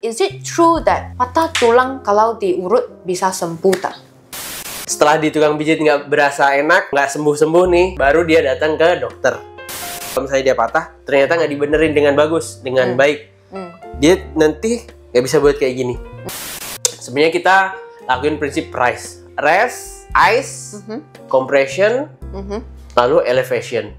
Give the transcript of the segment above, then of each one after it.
is it true that patah tulang kalau diurut bisa sembuh tak? Setelah di tukang pijit nggak berasa enak, nggak sembuh-sembuh nih, baru dia datang ke dokter. Kalau misalnya dia patah, ternyata nggak dibenerin dengan bagus, dengan baik, dia nanti nggak bisa buat kayak gini. Sebenarnya kita lakuin prinsip RICE. Rest, ice, compression, lalu elevation.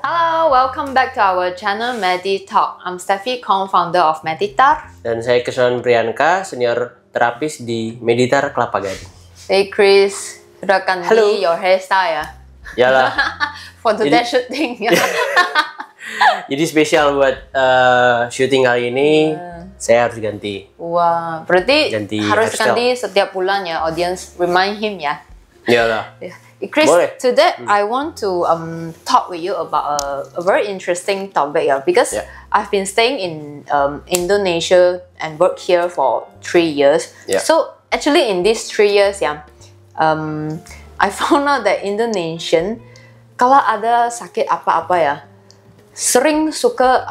Hello, welcome back to our channel Medi Talk. I'm Steffi Kong, founder of Meditar. Dan saya Krisnan Priyanka, senior terapis di Meditar Kelapa Gading. Hey Chris, udah ganti your hairstyle ya? Yalah. For today shooting. Jadi spesial buat syuting kali ini, saya harus ganti. Wah, berarti harus hairstyle. ganti setiap bulan ya, audience remind him ya. Yalah. Chris, Boleh. today I want to talk with you about a very interesting topic because I've been staying in Indonesia and work here for 3 years. So actually in these 3 years I found out that Indonesian kalau ada sakit apa-apa ya sering suka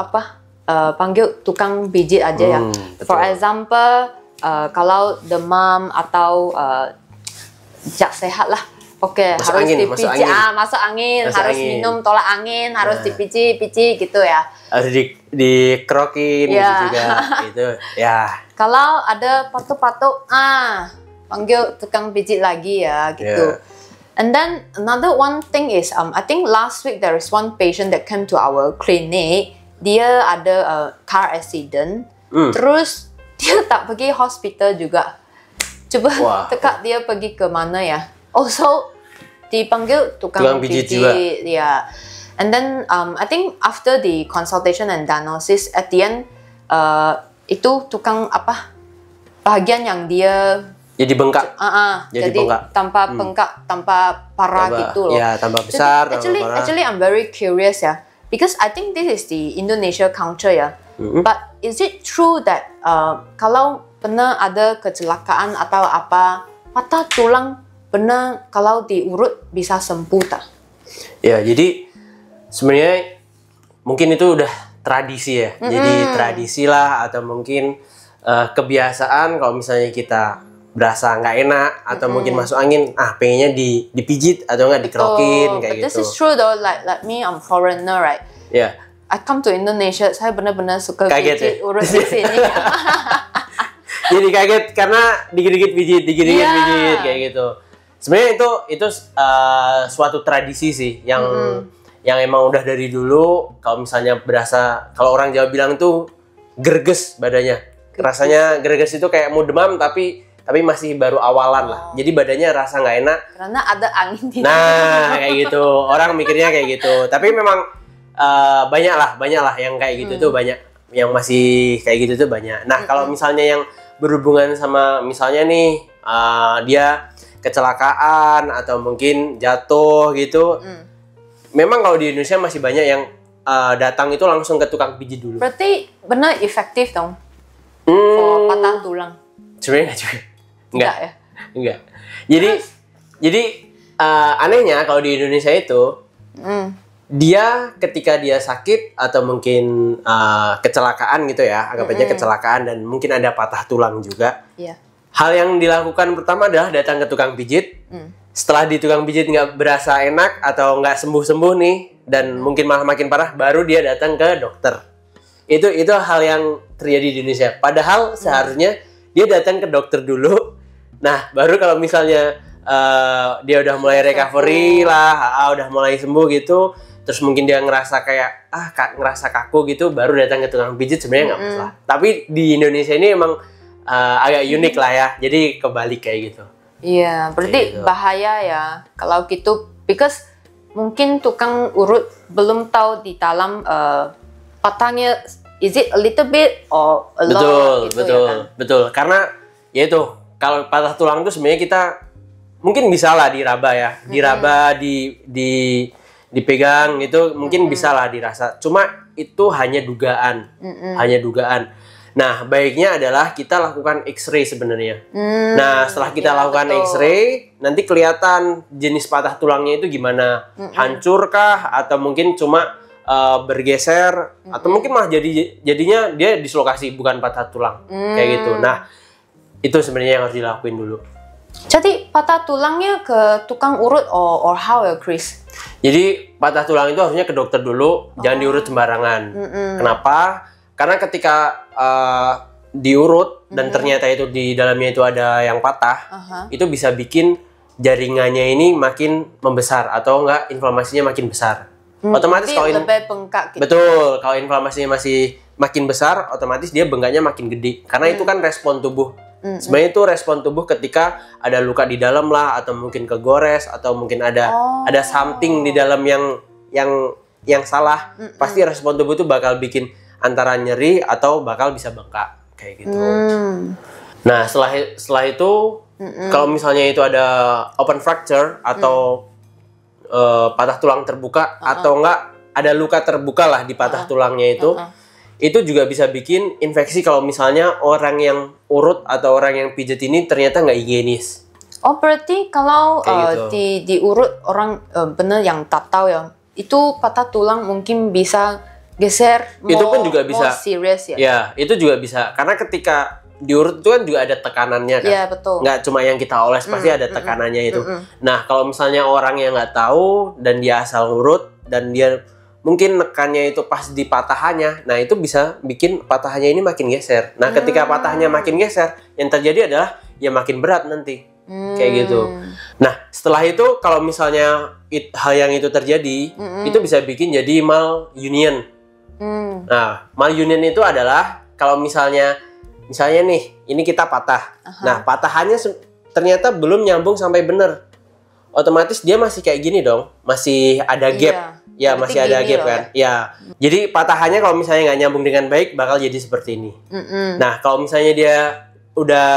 panggil tukang pijit aja ya. For example kalau demam atau jak sehat lah. Oke, harus dipijit, masuk angin, harus minum tolak angin, harus dipijit gitu ya. Harus dikrokin gitu juga, gitu. Ya. Kalau ada patuk-patuk, panggil tukang pijit lagi ya, gitu. And then another one thing is, I think last week there is one patient that came to our clinic. Dia ada car accident, terus dia tak pergi hospital juga. Coba teka dia pergi ke mana ya? Also dipanggil tukang pijit juga. Yeah. And then I think after the consultation and diagnosis at the end itu tukang bagian yang dia jadi bengkak. Jadi bengkak. Tanpa bengkak, tanpa parah gitu loh. Ya, tambah besar. Jadi, actually I'm very curious ya. Because I think this is the Indonesia culture ya. But is it true that kalau pernah ada kecelakaan atau apa patah tulang benar kalau diurut bisa sembuh tak? Ya, jadi sebenarnya mungkin itu udah tradisi ya. Jadi tradisi lah atau mungkin kebiasaan kalau misalnya kita berasa nggak enak atau mungkin masuk angin, pengennya dipijit atau nggak dikrokin kayak But gitu. This is true though, like me, I'm foreigner, right? Yeah. I come to Indonesia, saya benar-benar suka kaget pijit urut di sini. Jadi kaget karena dikit-dikit pijit kayak gitu. Sebenarnya itu suatu tradisi sih yang emang udah dari dulu. Kalau misalnya berasa, kalau orang Jawa bilang tuh gerges badannya. Rasanya gerges itu kayak mau demam tapi masih baru awalan lah. Jadi badannya rasa nggak enak. Karena ada angin di Nah, kayak gitu. Orang mikirnya kayak gitu. Tapi memang banyak lah yang kayak gitu tuh banyak. Yang masih kayak gitu tuh banyak. Nah, kalau misalnya yang berhubungan sama misalnya nih dia kecelakaan atau mungkin jatuh gitu. Memang kalau di Indonesia masih banyak yang datang itu langsung ke tukang pijit dulu. Berarti benar efektif dong for patah tulang? Sebenarnya juga. Enggak ya? Enggak. Jadi anehnya kalau di Indonesia itu dia ketika dia sakit atau mungkin kecelakaan gitu ya, anggap aja kecelakaan dan mungkin ada patah tulang juga. Hal yang dilakukan pertama adalah datang ke tukang pijit. Setelah di tukang pijit nggak berasa enak atau nggak sembuh-sembuh nih, dan mungkin malah makin parah, baru dia datang ke dokter. Itu hal yang terjadi di Indonesia. Padahal seharusnya dia datang ke dokter dulu. Nah, baru kalau misalnya dia udah mulai recovery lah, udah mulai sembuh gitu, terus mungkin dia ngerasa kayak ngerasa kaku gitu, baru datang ke tukang pijit, sebenarnya nggak masalah. Tapi di Indonesia ini emang agak unik lah ya, jadi kebalik kayak gitu. Iya, berarti gitu. Bahaya ya kalau gitu, because mungkin tukang urut belum tahu di dalam patahnya is it a little bit or a lot gitu. Betul. Karena ya itu, kalau patah tulang itu sebenarnya kita mungkin bisa lah diraba ya, diraba, dipegang gitu, mungkin bisa lah dirasa. Cuma itu hanya dugaan, hanya dugaan. Nah, baiknya adalah kita lakukan X-ray sebenarnya. Nah, setelah kita lakukan X-ray, nanti kelihatan jenis patah tulangnya itu gimana, hancur kah, atau mungkin cuma bergeser, atau mungkin malah jadinya dia dislokasi bukan patah tulang, kayak gitu. Nah, itu sebenarnya yang harus dilakuin dulu. Jadi patah tulangnya ke tukang urut or how ya, Chris? Jadi patah tulang itu harusnya ke dokter dulu, jangan diurut sembarangan. Kenapa? Karena ketika diurut dan ternyata itu di dalamnya itu ada yang patah, itu bisa bikin jaringannya ini makin membesar atau enggak inflamasinya makin besar. Otomatis kalau lebih bengkak gitu. Betul, kalau inflamasinya masih makin besar, otomatis dia bengkaknya makin gede. Karena itu kan respon tubuh. Sebenarnya itu respon tubuh ketika ada luka di dalam lah, atau mungkin kegores, atau mungkin ada something di dalam yang salah. Pasti respon tubuh itu bakal bikin antara nyeri atau bakal bisa bengkak kayak gitu. Nah, setelah itu kalau misalnya itu ada open fracture atau patah tulang terbuka, atau enggak ada luka terbuka lah di patah tulangnya itu juga bisa bikin infeksi kalau misalnya orang yang urut atau orang yang pijat ini ternyata nggak higienis. Oh, berarti kalau gitu. diurut orang bener yang tak tahu ya, itu patah tulang mungkin bisa geser. Itu pun juga bisa. Serius ya? Ya, itu juga bisa. Karena ketika diurut itu kan juga ada tekanannya kan. Iya, betul. Nggak cuma yang kita oles, pasti ada tekanannya itu. Nah, kalau misalnya orang yang nggak tahu dan dia asal urut dan dia mungkin nekannya itu pas di patahannya, nah itu bisa bikin patahannya ini makin geser. Nah, ketika patahnya makin geser, yang terjadi adalah ya makin berat nanti. Kayak gitu. Nah, setelah itu kalau misalnya hal yang itu terjadi, itu bisa bikin jadi malunion. Nah, malunion itu adalah kalau misalnya nih, ini kita patah. Nah, patahannya ternyata belum nyambung sampai bener. Otomatis dia masih kayak gini dong, masih ada gap. Ya, berarti masih ada gap kan. Ya. Jadi patahannya kalau misalnya nggak nyambung dengan baik, bakal jadi seperti ini. Nah, kalau misalnya dia udah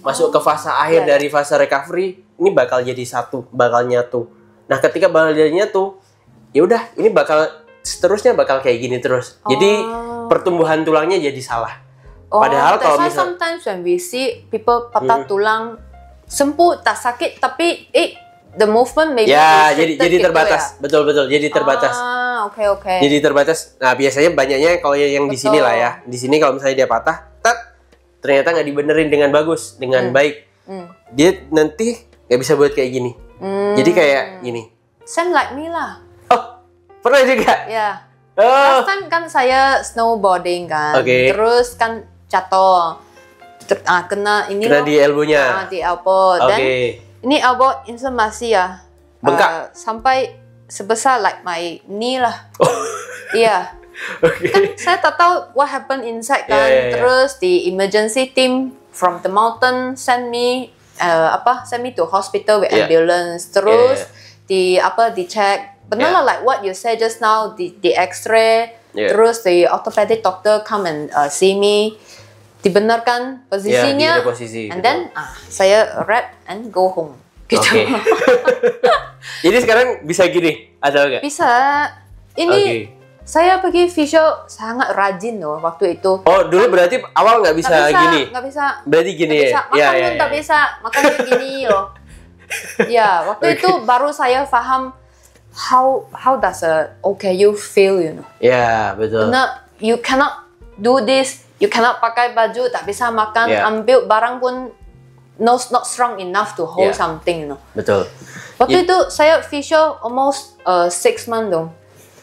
masuk ke fase akhir dari fase recovery, ini bakal jadi satu, bakal nyatu. Nah, ketika bakal jadi nyatu, ya udah, ini bakal seterusnya bakal kayak gini terus. Jadi pertumbuhan tulangnya jadi salah. Padahal kalau misalnya sometimes when we see people patah tulang sembuh tak sakit, tapi the movement maybe jadi terbatas. Ya? Betul, jadi terbatas. Oke. Jadi terbatas. Nah, biasanya banyaknya kalau yang di sini lah ya. Di sini kalau misalnya dia patah, ternyata nggak dibenerin dengan bagus, dengan baik. Dia nanti nggak bisa buat kayak gini. Jadi kayak gini. Same like me lah. Oh, pernah juga? Ya. Last time kan saya snowboarding kan. Terus kan jatuh. Kena di elbow-nya. Di elbow. Dan ini elbow inflamasi ya. Bengkak. Sampai sebesar like my knee lah. Iya. Kan saya tak tahu what happened inside kan. Terus the emergency team from the mountain send me to hospital with ambulance. Terus di check. Benar lah like what you said just now, the X-ray. Terus the orthopedic doctor come and see me. Dibenarkan posisinya, and then saya wrap and go home. Gitu. Jadi sekarang bisa gini, atau enggak? Bisa. Ini saya pergi physio sangat rajin loh waktu itu. Oh, dulu berarti awal nggak bisa gini? Nggak bisa. Berarti gini ya? Makan pun tak bisa, makannya gini loh. Ya, waktu itu baru saya paham how does a OKU feel, you know? Ya, betul. Karena you cannot do this. You cannot pakai baju, tak bisa makan, ambil barang pun not strong enough to hold something, you know. Betul. Waktu itu saya physio almost 6 months dong.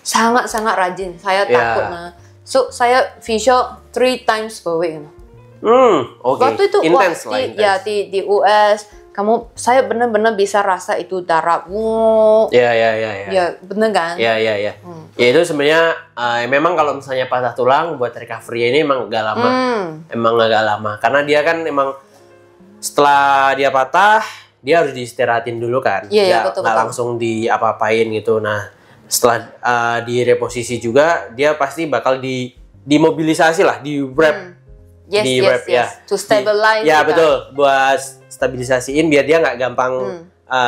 Sangat rajin. Saya takut nah. So saya physio 3 times per week, you know. Waktu itu intense lah. Di US saya benar-benar bisa rasa itu darah. Ya, bener kan? Ya itu sebenarnya memang kalau misalnya patah tulang buat recovery ini emang agak lama. Emang agak lama karena dia kan emang setelah dia patah dia harus diistirahatin dulu kan. Betul. Langsung diapa-apain gitu. Nah, setelah di reposisi juga dia pasti bakal dimobilisasi lah, di wrap di wrap ya. To stabilize. Ya betul, buat stabilisasiin biar dia nggak gampang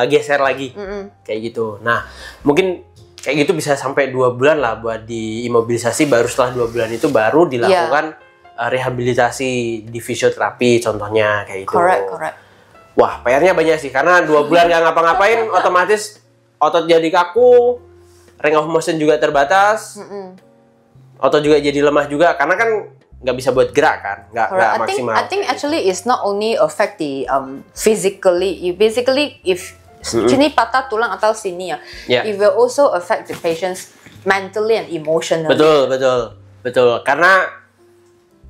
geser lagi, kayak gitu. Nah mungkin kayak gitu bisa sampai 2 bulan lah buat diimobilisasi. Baru setelah 2 bulan itu baru dilakukan rehabilitasi di fisioterapi contohnya kayak gitu. Correct. Wah, PR-nya banyak sih karena 2 bulan nggak ngapa-ngapain, otomatis otot jadi kaku, range of motion juga terbatas, otot juga jadi lemah juga karena kan nggak bisa buat gerak kan, nggak maksimal. I think actually it's not only affect the physically. You basically if sini patah tulang atau sini it will also affect the patients mentally and emotionally. Betul. Karena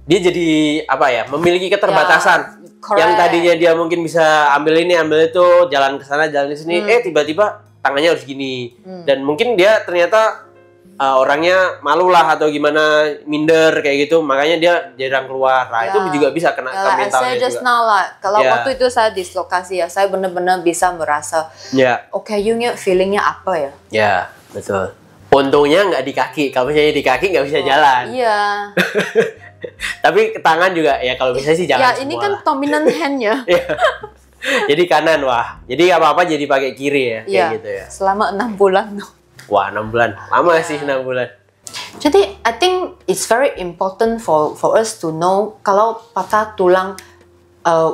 dia jadi apa ya, memiliki keterbatasan. Yang tadinya dia mungkin bisa ambil ini, ambil itu, jalan ke sana, jalan ke sini, tiba-tiba tangannya harus gini. Dan mungkin dia ternyata orangnya malu lah atau gimana, minder kayak gitu, makanya dia jarang keluar. Nah, itu juga bisa kena ke mentalnya saya just juga. now lah, kalau waktu itu saya dislokasi saya benar-benar bisa merasa, kayaknya feelingnya apa ya? Ya, betul. Untungnya nggak di kaki, kalau misalnya di kaki nggak bisa jalan. Iya. Tapi ke tangan juga, ya kalau bisa sih jangan semua. Ini kan dominant hand-nya. Jadi kanan, jadi apa-apa jadi pakai kiri ya, kayak gitu ya. Selama 6 bulan. Wah, 6 bulan. Lama sih 6 bulan. Jadi, I think it's very important for us to know kalau patah tulang,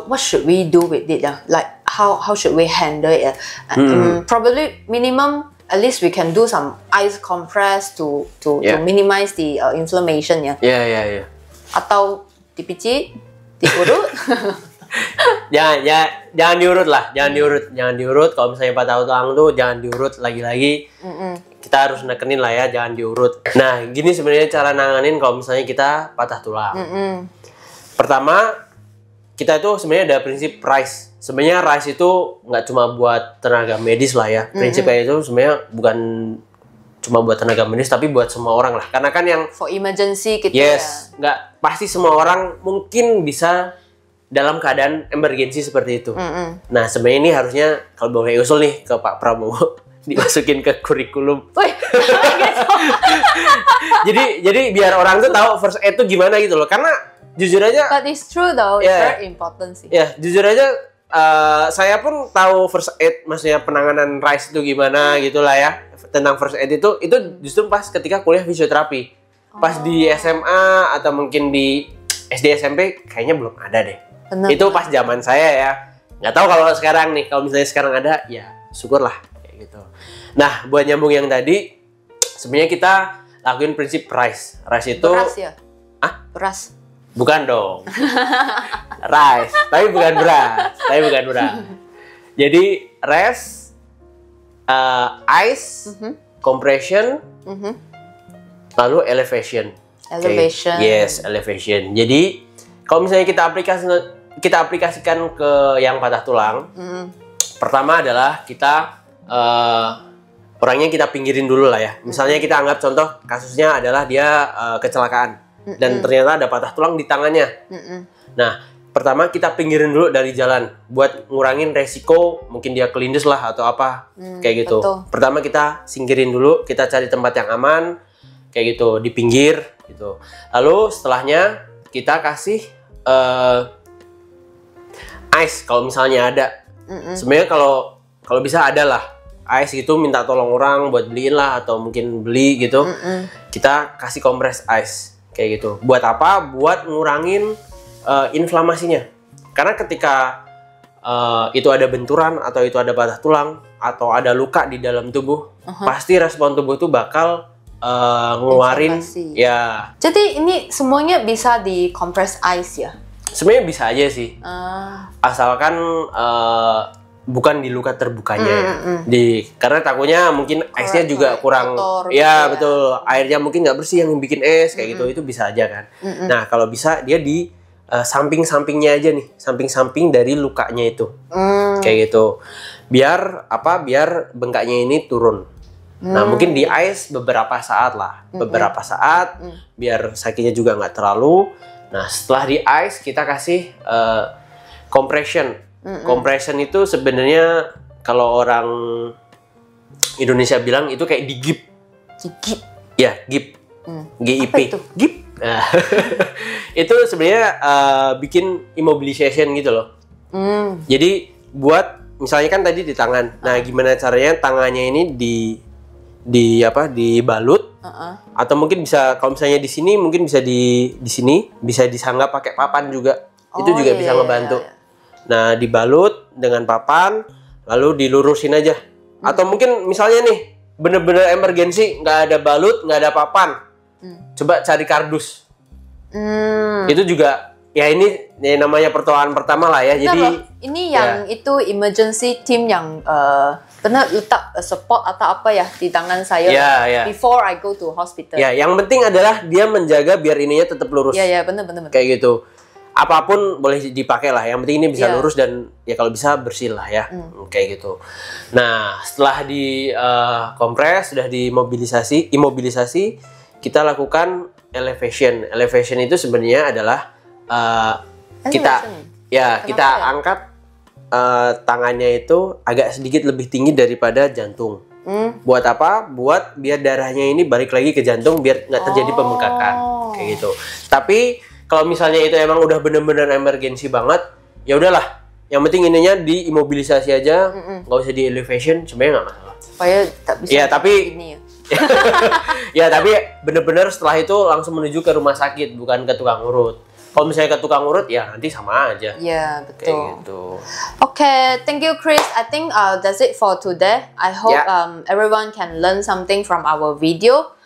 what should we do with it? Like, how should we handle it? Probably minimum, at least we can do some ice compress to minimize the inflammation ya. Iya. Atau dipijit, diurut. Jangan diurut lah, jangan diurut. Kalau misalnya patah tulang tuh jangan diurut lagi-lagi. Kita harus nekenin lah ya, jangan diurut. Nah, gini sebenarnya cara nanganin kalau misalnya kita patah tulang. Pertama, kita itu sebenarnya ada prinsip RICE. Sebenarnya RICE itu nggak cuma buat tenaga medis lah ya. Prinsipnya itu sebenarnya bukan cuma buat tenaga medis, tapi buat semua orang lah. Karena kan yang for emergency gitu nggak pasti semua orang mungkin bisa dalam keadaan emergensi seperti itu. Nah, sebenarnya ini harusnya kalau boleh usul nih ke Pak Prabowo dimasukin ke kurikulum. jadi biar orang tuh tahu first aid itu gimana gitu loh. Karena jujur aja. But it's true though, it's very important sih. Ya, jujur aja saya pun tahu first aid, maksudnya penanganan RICE itu gimana gitulah ya. Tentang first aid itu justru pas ketika kuliah fisioterapi. Pas di SMA atau mungkin di SD SMP kayaknya belum ada deh. Itu pas zaman saya ya. Nggak tahu kalau sekarang nih, kalau misalnya sekarang ada, ya syukurlah kayak gitu. Nah, buat nyambung yang tadi, sebenarnya kita lakuin prinsip RICE. RICE itu beras ya? Beras. Bukan dong. RICE, tapi bukan beras. Jadi rest, ice, compression, lalu elevation. Yes, elevation. Jadi kalau misalnya kita aplikasikan ke yang patah tulang, pertama adalah kita orangnya kita pinggirin dulu lah ya. Misalnya kita anggap contoh kasusnya adalah dia kecelakaan dan ternyata ada patah tulang di tangannya. Nah, pertama kita pinggirin dulu dari jalan buat ngurangin resiko mungkin dia kelindes lah atau apa kayak gitu. Betul. Pertama kita singkirin dulu, kita cari tempat yang aman kayak gitu di pinggir gitu. Lalu setelahnya kita kasih ice kalau misalnya ada. Sebenarnya kalau bisa ada lah ice gitu, minta tolong orang buat beliin lah atau mungkin beli gitu. Kita kasih kompres ice kayak gitu. Buat apa? Buat ngurangin inflamasinya. Karena ketika itu ada benturan atau itu ada patah tulang atau ada luka di dalam tubuh, pasti respon tubuh itu bakal ngeluarin ya. Jadi ini semuanya bisa di compress ice ya? Sebenarnya bisa aja sih. Asalkan bukan di luka terbukanya ya. Karena takutnya mungkin ice-nya juga kurang kotor, ya, betul. Airnya mungkin nggak bersih yang bikin es kayak gitu, itu bisa aja kan. Nah, kalau bisa dia di samping-sampingnya aja nih, samping-samping dari lukanya itu. Kayak gitu. Biar apa? Biar bengkaknya ini turun. Nah, mungkin di ice beberapa saat lah. Beberapa saat biar sakitnya juga nggak terlalu. Nah, setelah di ice kita kasih compression. Compression itu sebenarnya kalau orang Indonesia bilang itu kayak digip. Digip? Ya, gip. GIP. Apa itu? Gip. Nah, itu sebenarnya bikin immobilization gitu loh. Jadi buat misalnya kan tadi di tangan. Nah, gimana caranya tangannya ini dibalut atau mungkin bisa kalau misalnya di sini mungkin bisa di sini bisa disanggah pakai papan juga. Itu juga bisa ngebantu. Nah, dibalut dengan papan lalu dilurusin aja. Atau mungkin misalnya nih bener-bener emergensi, nggak ada balut, nggak ada papan. Coba cari kardus. Itu juga ya ini namanya pertolongan pertama lah ya. Jadi ini yang itu emergency team yang pernah letak support atau apa ya di tangan saya before I go to hospital. Ya, yang penting adalah dia menjaga biar ininya tetap lurus. Ya, benar. Kayak gitu. Apapun boleh dipakai lah. Yang penting ini bisa lurus dan ya kalau bisa bersih lah ya. Kayak gitu. Nah, setelah di kompres, sudah dimobilisasi, imobilisasi, kita lakukan elevation. Elevation itu sebenarnya adalah kita angkat tangannya itu agak sedikit lebih tinggi daripada jantung. Buat apa? Buat biar darahnya ini balik lagi ke jantung biar nggak terjadi pembengkakan. Kayak gitu. Tapi kalau misalnya itu emang udah bener-bener emergensi banget, ya udahlah. Yang penting ininya diimobilisasi aja, nggak usah di elevation, sebenarnya nggak masalah. Supaya tak bisa. Ya tapi ini ya. ya tapi bener-bener setelah itu langsung menuju ke rumah sakit, bukan ke tukang urut. Kalau misalnya ke tukang urut ya nanti sama aja. Ya, betul. Kayak gitu. Okay, thank you, Chris. I think that's it for today. I hope everyone can learn something from our video.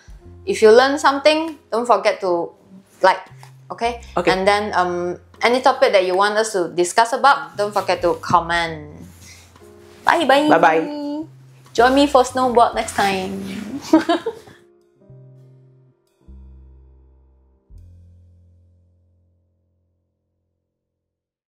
If you learn something, don't forget to like. Okay? And then any topic that you want us to discuss about, don't forget to comment. Bye. Bye. Join me for snowboard next time.